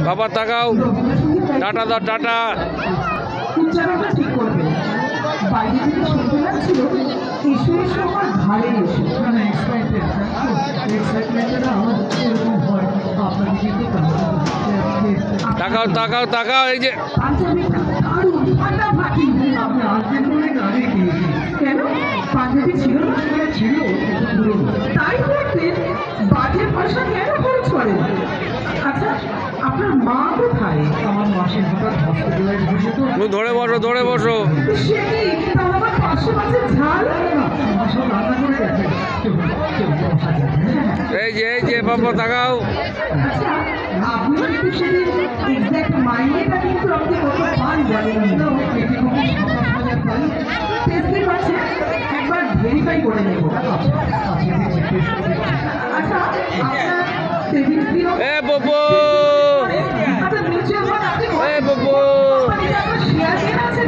বাবা তাকাও, টাটা দাও, টাটা। উচ্চারণটা ঠিক করবে। বাইরে থেকে শুনতে লাগছিল এসো এসো আমার ঘাড়ে এসো। মানে এক্সাইটমেন্টটা আমার এরকম হয়। আপনাকে কিন্তু তাকাও তাকাও তাকাও, এই যে পাঞ্জাবিটা দারুণ ফাটাফাটি। আপনি আসবেন বলে গাড়ি দিয়েছি। কেন পাঞ্জাবি ছিল না? ছিল, তাই করতেন? বাজে ভাষা কেন খরচ করেন? আচ্ছা, আপনার মা কোথায়? আমার মাসির হঠাৎ হসপিটালাইজ হয়েছে তো। ধরে বসো, ধরে বসো। সে কি তাও আবার 500 মাছের ঝাল? সব রান্না করে গেছে। এই যে বাবা তাকাও। আচ্ছা, আপনি কিন্তু সেদিন এক্সাক্ট মাইনেটা কিন্তু আপনি কত পান জানেন না? টেস্টের কাছে একবার ভেরিফাই করে নেব। আচ্ছা, আপনার সেভিংস দিও। এ বাবু, আচ্ছা, মিউচুয়াল ফান্ড আপনি এ বাবু। শেয়ার কেনা আছে?